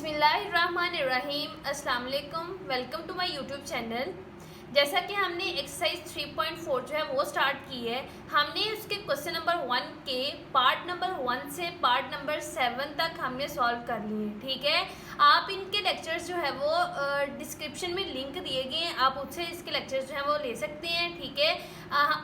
बिस्मिल्लाहिर्रहमानिर्रहीम। अस्सलाम वालेकुम। Welcome to my YouTube channel. जैसा कि हमने एक्सरसाइज 3.4 जो है वो स्टार्ट की है, हमने उसके क्वेश्चन नंबर 1 के पार्ट नंबर 1 से पार्ट नंबर 7 तक हमने सॉल्व कर लिए। ठीक है, आप इनके लेक्चर्स जो है वो डिस्क्रिप्शन में लिंक दिए गए हैं, आप उससे इसके लेक्चर्स जो है वो ले सकते हैं। ठीक है,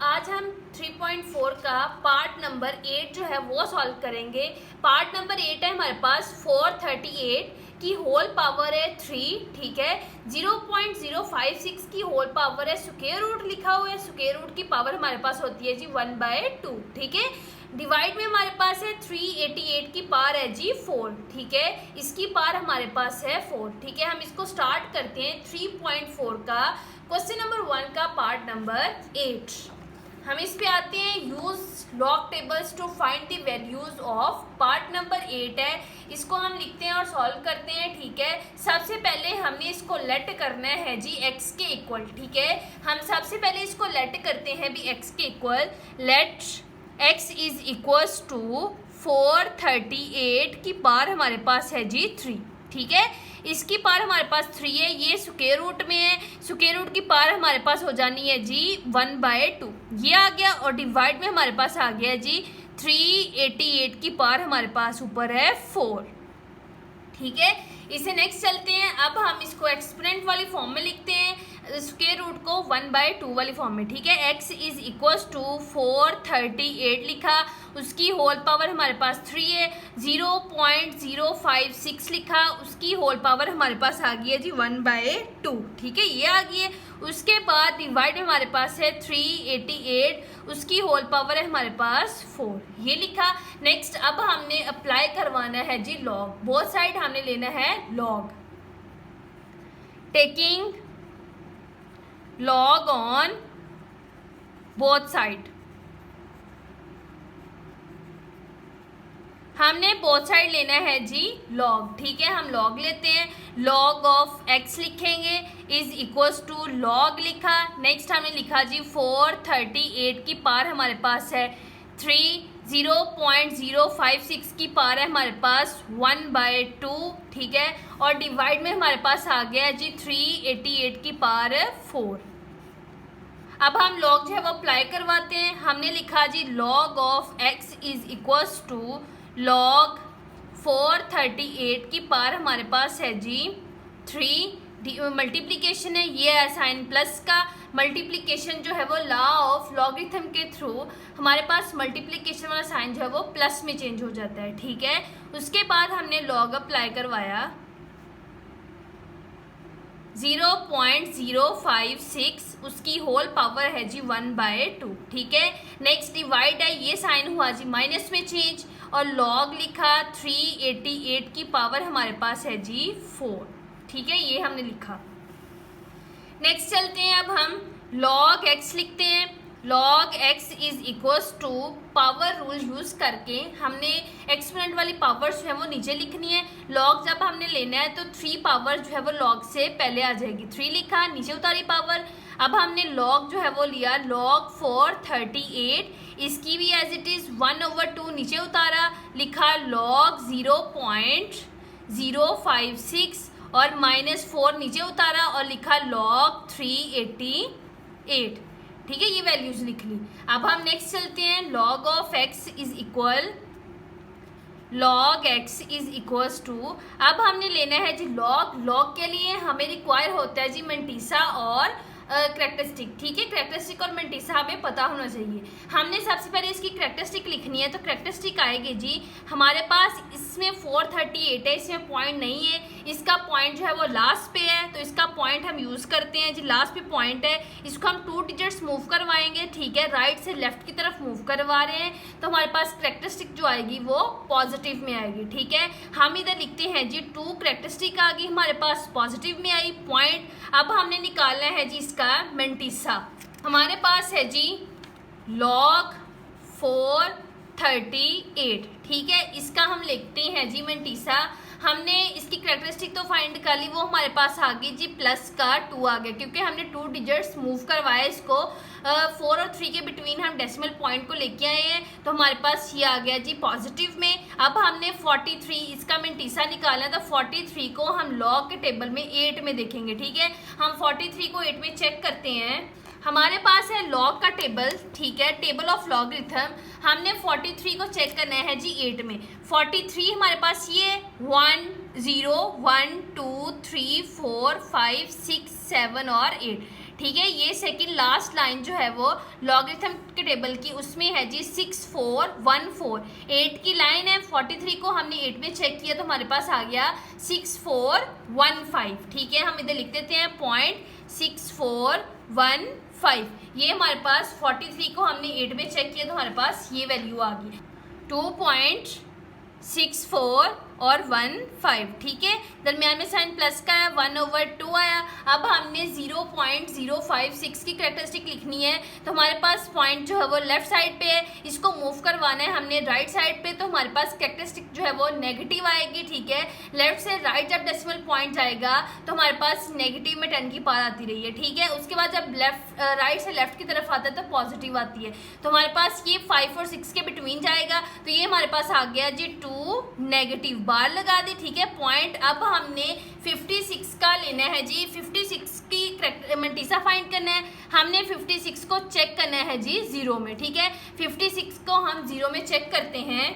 आज हम 3.4 का पार्ट नंबर 8 जो है वो सॉल्व करेंगे। पार्ट नंबर 8 है हमारे पास 438 की होल पावर है 3। ठीक है, 0.056 की होल पावर है, स्क्वायर रूट लिखा हुआ है, स्क्वायर रूट की पावर हमारे पास होती है जी 1/2। ठीक है, डिवाइड में हमारे पास है 388 की पावर है जी 4। ठीक है, इसकी पावर हमारे पास है 4। ठीक है, हम इसको स्टार्ट करते हैं 3.4 का क्वेश्चन नंबर 1 का पार्ट नंबर 8। हम इस पे आते हैं, use log tables two find the values of part number 8 है, इसको हम लिखते हैं और सॉल्व करते हैं। ठीक है, सबसे पहले हमने इसको लेट करना है जी x के इक्वल। ठीक है, हम सबसे पहले इसको लेट करते हैं भी x के equal. Let x is equals to 438 की पावर हमारे पास है जी 3। ठीक है, इसकी पावर हमारे पास 3 है, ये स्क्वायर रूट में है, स्क्वायर रूट की पावर हमारे पास हो जानी है जी 1/2, ये आ गया। और डिवाइड में हमारे पास आ गया जी 388 की पावर हमारे पास ऊपर है 4। ठीक है, इसे नेक्स्ट चलते हैं। अब हम इसको एक्सपोनेंट वाली फॉर्म में लिखते हैं, स्क्वायर रूट को 1/2 वाली फॉर्म में। ठीक है, x इज इक्वल्स टू 438 लिखा, उसकी होल पावर हमारे पास 3 है, 0.056 लिखा, उसकी होल पावर हमारे पास आ गई है जी 1/2। ठीक है, ये आ गई है। उसके बाद डिवाइड में हमारे पास है 388, उसकी होल पावर है हमारे पास 4, ये लिखा। नेक्स्ट अब हमने अप्लाई करवाना है जी लॉग, बोथ साइड हमने लेना है log. Taking log on both side, हमने बोथ साइड लेना है जी लॉग। ठीक है, हम लॉग लेते हैं, लॉग ऑफ x लिखेंगे इज इक्वल्स टू लॉग लिखा। नेक्स्ट हमने लिखा जी 438 की पावर हमारे पास है 3, 0.056 की पावर है हमारे पास 1/2। ठीक है, और डिवाइड में हमारे पास आ गया जी 388 की पावर 4। अब हम लॉग जो है वो अप्लाई करवाते हैं। हमने लिखा जी log of x is equals to log 438 की पावर हमारे पास है जी 3, मल्टीप्लीकेशन है, ये है साइन प्लस का। मल्टीप्लीकेशन जो है वो लॉ ऑफ लॉगरिथम के थ्रू हमारे पास मल्टीप्लीकेशन वाला साइन जो है वो प्लस में चेंज हो जाता है। ठीक है, उसके बाद हमने लॉग अप्लाई करवाया 0.056, उसकी होल पावर है जी 1/2। ठीक है, नेक्स्ट डिवाइड है, ये साइन हुआ जी माइनस में चेंज, और लॉग लिखा 388 की पावर हमारे पास है जी 4। ठीक है, ये हमने लिखा। नेक्स्ट चलते हैं, अब हम लॉग x लिखते हैं। Log x is equals to power rule use करके हमने एक्सपोनेंट वाली पावर जो है वो नीचे लिखनी है। लॉग जब हमने लेना है तो 3 पावर जो है वो लॉग से पहले आ जाएगी, 3 लिखा, नीचे उतारी पावर। अब हमने लॉग जो है वो लिया लॉग 438, इसकी भी एज इट इज 1/2 नीचे उतारा, लिखा लॉग 0.056 और -4 नीचे उतारा और लिखा लॉग 388। ठीक है, ये वैल्यूज लिख ली। अब हम नेक्स्ट चलते हैं, log of x is equal log x is equals to, अब हमने लेना है जी लॉग। लॉग के लिए हमें रिक्वायर होता है जी मेंटिसा और करेक्टरिस्टिक। ठीक है, करेक्टरिस्टिक और मेंटिसा हमें पता होना चाहिए। हमने सबसे पहले इसकी करेक्टरिस्टिक लिखनी है, तो करेक्टरिस्टिक आएगी जी हमारे पास, इसमें 438 है, इसमें पॉइंट नहीं है, इसका पॉइंट जो है वो लास्ट पे है, तो इसका पॉइंट हम यूज़ करते हैं जी, लास्ट पे पॉइंट है, इसको हम 2 डिजिट्स मूव करवाएंगे। ठीक है, राइट से लेफ्ट की तरफ मूव करवा रहे हैं, तो हमारे पास करेक्टरिस्टिक जो आएगी वो पॉजिटिव में आएगी। ठीक है, हम इधर लिखते हैं जी 2 करेक्टरिस्टिक आ गई हमारे पास, पॉजिटिव में आई पॉइंट। अब हमने निकालना है जी इसका मेंटिसा। हमारे पास है जी लॉग 438। ठीक है, इसका हम लिखते हैं जी मेंटिसा। हमने इसकी करेक्टरिस्टिक तो फाइंड कर ली, वो हमारे पास आ गई जी प्लस का 2 आ गया, क्योंकि हमने 2 डिजिट्स मूव करवाया इसको 4 और 3 के बिटवीन हम डेसिमल पॉइंट को लेके आए हैं, तो हमारे पास ये आ गया जी पॉजिटिव में। अब हमने 43 इसका मेंटीसा निकालना है, तो 43 को हम लॉग के टेबल में 8 में देखेंगे। ठीक है, हम 43 को 8 में चेक करते हैं। हमारे पास है लॉग का टेबल, ठीक है, टेबल ऑफ लॉगरिथम। हमने 43 को चेक करना है जी 8 में। 43 हमारे पास ये 1 0 1 2 3 4 5 6 7 और 8, ठीक है। ये सेकंड लास्ट लाइन जो है वो लॉगरिथम के टेबल की, उसमें है जी 6 4 1 4। 8 की लाइन है, 43 को हमने 8 में चेक किया तो हमारे पास आ गया 6 4 1 5, ठीक है। हम इधर लिख देते हैं 0.6415। ये हमारे पास 43 को हमने 8 में चेक किया तो हमारे पास ये वैल्यू आ गई 2.64 और 1 ठीक है। दरमियान में साइन प्लस का है, 1/2 आया। अब हमने 0.056 की करेक्टरिस्टिक लिखनी है, तो हमारे पास पॉइंट जो है वो लेफ्ट साइड पे है, इसको मूव करवाना है हमने राइट साइड पे, तो हमारे पास करेक्टरिस्टिक जो है वो नेगेटिव आएगी। ठीक है, लेफ्ट से राइट जब डेसिमल पॉइंट जाएगा तो हमारे पास नेगेटिव में 10 की पावर आती रही है। ठीक है, उसके बाद जब राइट से लेफ्ट की तरफ आता है तो पॉजिटिव आती है, तो हमारे पास ये 5 और 6 के बिटवीन जाएगा, तो ये हमारे पास आ गया जी 2 नेगेटिव, बार लगा दी। ठीक है, पॉइंट अब हमने 56 का लेना है जी, 56 की मेंटीसा फाइंड करना है। हमने 56 को चेक करना है जी 0 में। ठीक है, 56 को हम 0 में चेक करते हैं।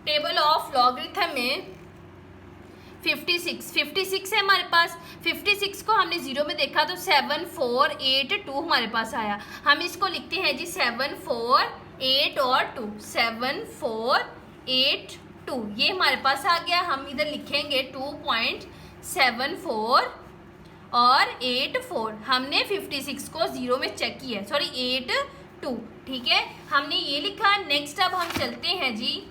टेबल ऑफ लॉगरिथम में 56 है हमारे पास। 56 को हमने 0 में देखा तो 7 4 8 2 हमारे पास आया। हम इसको लिखते हैं जी 7 4 8 और 2, 7 4 8 2, ये हमारे पास आ गया। हम इधर लिखेंगे 2.74 और 84। हमने 56 को 0 में चेक किया, सॉरी 8 2, ठीक है, हमने ये लिखा। नेक्स्ट अब हम चलते हैं जी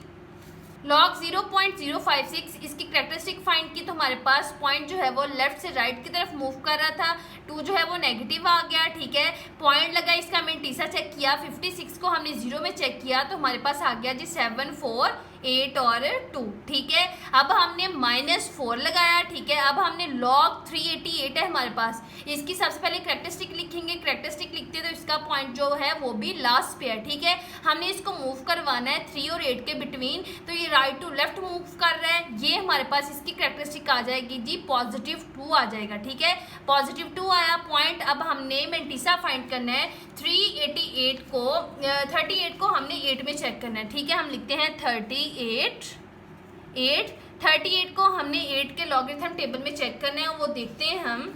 लॉग 0.056, इसकी करेक्टरिस्टिक फाइंड की, तो हमारे पास पॉइंट जो है वो लेफ्ट से राइट की तरफ मूव कर रहा था, 2 जो है वो नेगेटिव आ गया। ठीक है, पॉइंट लगा, इसका मेंटीसा चेक किया, 56 को हमने 0 में चेक किया तो हमारे पास आ गया जी 7 4 8 और 2। ठीक है, अब हमने -4 लगाया। ठीक है, अब हमने लॉग 388 है हमारे पास, इसकी सबसे पहले करेक्टरिस्टिक लिखेंगे। करेक्टरिस्टिक लिखते हैं तो इसका पॉइंट जो है वो भी लास्ट पे है। ठीक है, हमने इसको मूव करवाना है 3 और 8 के बिटवीन, तो ये राइट टू लेफ्ट मूव कर रहा है। ये हमारे पास इसकी करेक्टरिस्टिक आ जाएगी जी +2 आ जाएगा। ठीक है, +2 आया पॉइंट। अब हमने मेंटीसा फाइंड करना है। 38 को हमने 8 में चेक करना है। ठीक है, हम लिखते हैं 38 को हमने 8 के लॉगरिथम टेबल में चेक करना है, वो देखते हैं हम।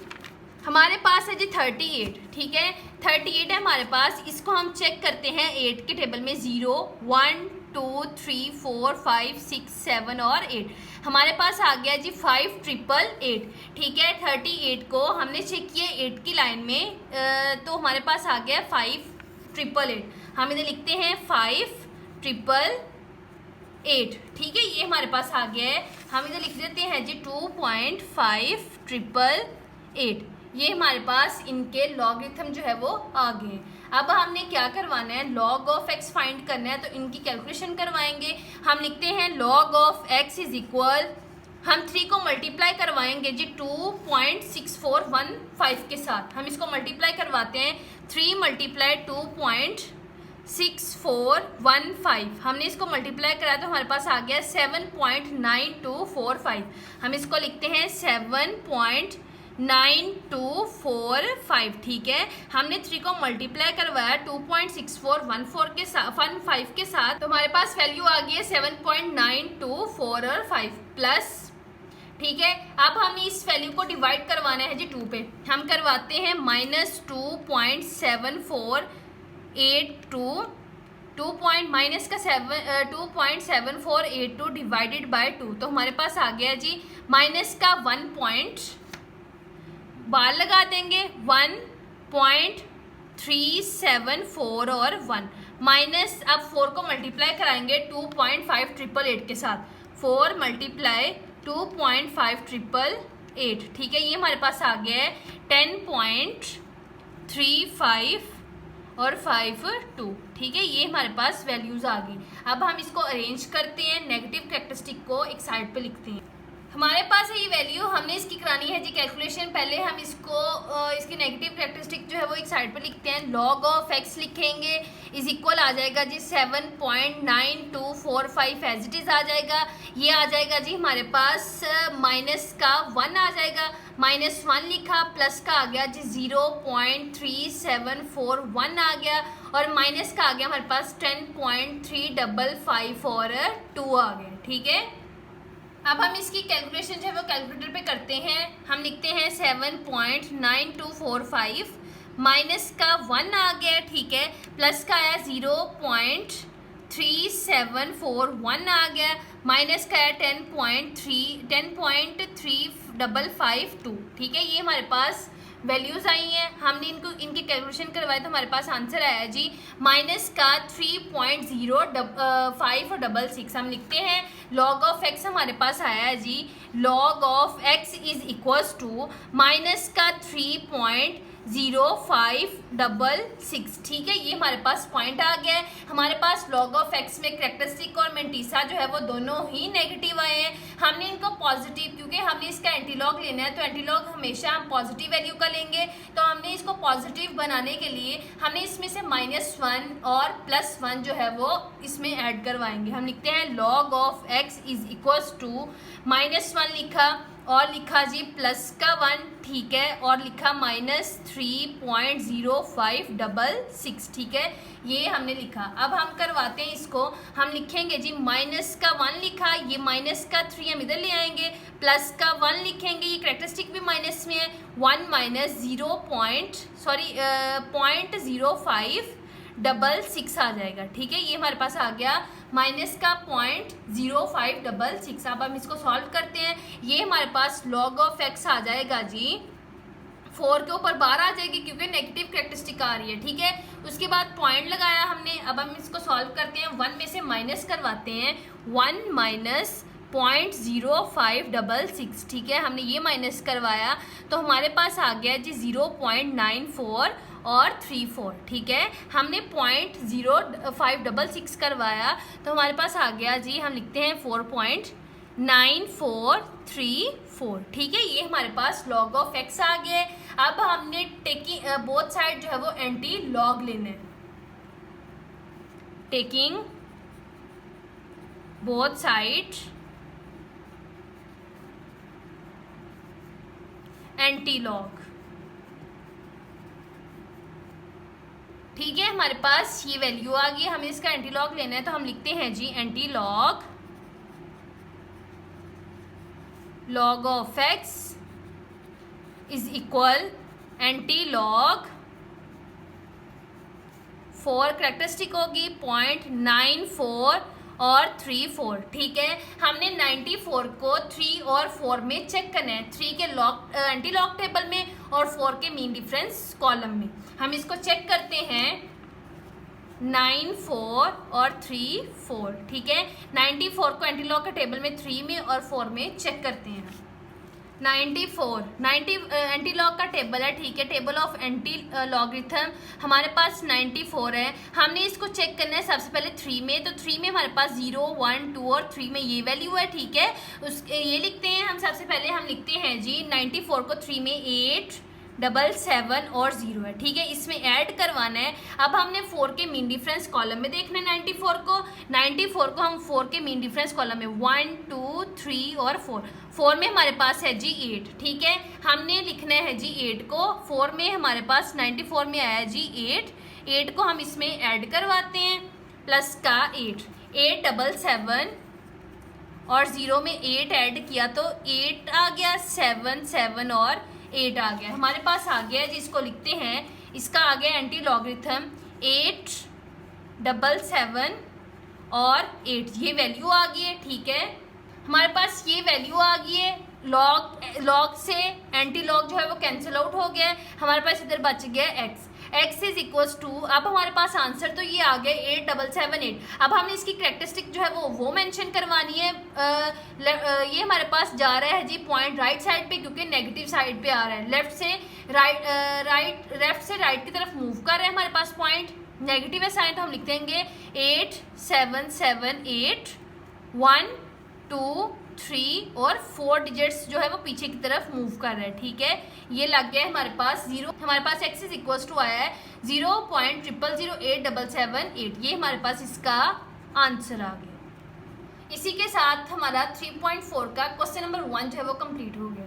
हमारे पास है जी 38। ठीक है, 38 है हमारे पास, इसको हम चेक करते हैं 8 के टेबल में। 0 1 2 3 4 5 6 7 और 8, हमारे पास आ गया जी 5888। ठीक है, 38 को हमने चेक किया 8 की लाइन में, तो हमारे पास आ गया 5888। हम इधर लिखते हैं 5888। ठीक है, ये हमारे पास आ गया है। हम इधर लिख देते हैं जी 2.5888। ये हमारे पास इनके लॉगरिथम जो है वो आ गए। अब हमने क्या करवाना है, लॉग ऑफ x फाइंड करना है, तो इनकी कैलकुलेशन करवाएंगे। हम लिखते हैं log of x is equal, हम 3 को मल्टीप्लाई करवाएंगे जी 2.6415 के साथ। हम इसको मल्टीप्लाई करवाते हैं, 3 × 2.6415। हमने इसको मल्टीप्लाई करा तो हमारे पास आ गया 7.9245। हम इसको लिखते हैं 7.9245। ठीक है, हमने 3 को मल्टीप्लाई करवाया 2.6415 के साथ, 15 के साथ, तो हमारे पास वैल्यू आ गई है 7.9245 प्लस। ठीक है, अब हमें इस वैल्यू को डिवाइड करवाना है जी 2 पे। हम करवाते हैं -2.7482, 2.7482 डिवाइडेड बाय 2, तो हमारे पास आ गया जी माइनस का 1 पॉइंट, बार लगा देंगे 1.374 और 1 माइनस, अब 4 को मल्टीप्लाई कराएंगे 2.5888 के साथ, 4 × 2.5888। ठीक है, ये हमारे पास आ गया है 10.35 और 52। ठीक है, ये हमारे पास वैल्यूज आ गई। अब हम इसको अरेंज करते हैं, नेगेटिव कैरेक्टरिस्टिक को एक साइड पे लिखते हैं। हमारे पास है ये वैल्यू, हमने इसकी करानी है जी कैलकुलेशन। पहले हम इसको इसकी नेगेटिव कैरेक्टरिस्टिक जो है वो एक साइड पे लिखते हैं। लॉग ऑफ एक्स लिखेंगे इज इक्वल आ जाएगा जी 7.9245 एज इट इज़ आ जाएगा। ये आ जाएगा जी हमारे पास माइनस का 1 आ जाएगा, -1 लिखा, प्लस का आ गया जी 0.3741 आ गया, और माइनस का आ गया हमारे पास 10.355 और 2 आ गया। ठीक है, अब हम इसकी कैलकुलेशन जो है वो कैलकुलेटर पे करते हैं। हम लिखते हैं 7.9245, माइनस का 1 आ गया, ठीक है, प्लस का आया 0.3741 आ गया, माइनस का आया 10.3552। ठीक है, ये हमारे पास वैल्यूज़ आई हैं। हमने इनकी कैलकुलेशन करवाई तो हमारे पास आंसर आया जी माइनस का 3.0566। हम लिखते हैं लॉग ऑफ एक्स हमारे पास आया है जी, log of x is equals to minus का 3.0566। ठीक है, ये हमारे पास पॉइंट आ गया है। हमारे पास लॉग ऑफ एक्स में कैरेक्टरिस्टिक और मेंटीसा जो है वो दोनों ही नेगेटिव आए हैं। हमने इनको पॉजिटिव, क्योंकि हमने इसका एंटीलॉग लेना है तो एंटीलॉग हमेशा हम पॉजिटिव वैल्यू का लेंगे, तो हमने इसको पॉजिटिव बनाने के लिए हमने इसमें से -1 और +1 जो है वो इसमें ऐड करवाएंगे। हम लिखते हैं log of x is equals to -1 लिखा और लिखा जी प्लस का 1, ठीक है, और लिखा -3.0566। ठीक है, ये हमने लिखा। अब हम करवाते हैं इसको। हम लिखेंगे जी माइनस का 1 लिखा, ये माइनस का 3 हम इधर ले आएंगे, प्लस का 1 लिखेंगे, ये कैरेक्टरिस्टिक भी माइनस में है, 1 माइनस 0.0566 आ जाएगा। ठीक है, ये हमारे पास आ गया माइनस का 0.0566। अब हम इसको सॉल्व करते हैं। ये हमारे पास लॉग ऑफ एक्स आ जाएगा जी 4 के ऊपर 12 आ जाएगी, क्योंकि नेगेटिव कैरेक्टरिस्टिक आ रही है। ठीक है, उसके बाद पॉइंट लगाया हमने। अब हम इसको सॉल्व करते हैं, 1 में से माइनस करवाते हैं, 1 माइनस 0.0566। ठीक है, हमने ये माइनस करवाया तो हमारे पास आ गया जी 0.94 और 34। ठीक है, हमने 0.0566 करवाया तो हमारे पास आ गया जी, हम लिखते हैं 4.9434। ठीक है, ये हमारे पास लॉग ऑफ एक्स आ गया। अब हमने टेकिंग बोथ साइड जो है वो एंटी लॉग लेना है। Taking both side anti log. ठीक है, हमारे पास ये वैल्यू आ गई, हमें इसका एंटी लॉग लेना है तो हम लिखते हैं जी anti log log of x is equal anti log 4 characteristic होगी 0.94 और 34। ठीक है, हमने 94 को 3 और 4 में चेक करना है, 3 के लॉग एंटी लॉग टेबल में और 4 के मीन डिफरेंस कॉलम में। हम इसको चेक करते हैं 94 और 34। ठीक है, 94 को एंटी लॉग के टेबल में 3 में और 4 में चेक करते हैं। 90 एंटी लॉग का टेबल है। ठीक है, टेबल ऑफ एंटी लॉगरिथम हमारे पास 94 है। हमने इसको चेक करना है सबसे पहले 3 में, तो 3 में हमारे पास 0, 1, 2 और 3 में ये वैल्यू है। ठीक है, ये लिखते हैं हम। सबसे पहले हम लिखते हैं जी 94 को 3 में 8, 7 और 0 है। ठीक है, इसमें ऐड करवाना है। अब हमने 4 के मीन डिफरेंस कॉलम में देखना है 94 को हम 4 के मीन डिफरेंस कॉलम में 1, 2, 3 और 4 में हमारे पास है जी 8। ठीक है, हमने लिखना है जी 8 को, 4 में हमारे पास 94 में आया जी 8 को हम इसमें ऐड करवाते हैं, प्लस का 8 7 और 0 में 8 ऐड किया तो 8 आ गया, 7 और 8 आ गया। हमारे पास आ गया जिसको लिखते हैं, इसका आ गया एंटी लॉगरिथम 8, 7 और 8, ये वैल्यू आ गई है। ठीक है, हमारे पास ये वैल्यू आ गई है। लॉग से एंटी लॉग जो है वो कैंसिल आउट हो गया है। हमारे पास इधर बच गया एक्स इज इक्वल्स टू, अब हमारे पास आंसर तो ये आ गया 8778। अब हमने इसकी कैरेक्टरिस्टिक जो है वो मेंशन करवानी है। ये हमारे पास जा रहा है जी पॉइंट राइट साइड पे, क्योंकि नेगेटिव साइड पे आ रहा है। लेफ्ट से राइट की तरफ मूव कर रहा है हमारे पास पॉइंट, नेगेटिव है साइन, तो हम लिख देंगे 8 7 7 8 1 2 3 और 4 डिजिट्स जो है वो पीछे की तरफ मूव कर रहा है, ठीक है। ये लग गया है हमारे पास 0, हमारे पास x इज इक्वल्स टू आया है 0.00087778, ये हमारे पास इसका आंसर आ गया। इसी के साथ हमारा 3.4 का क्वेश्चन नंबर 1 जो है वो कंप्लीट हो गया।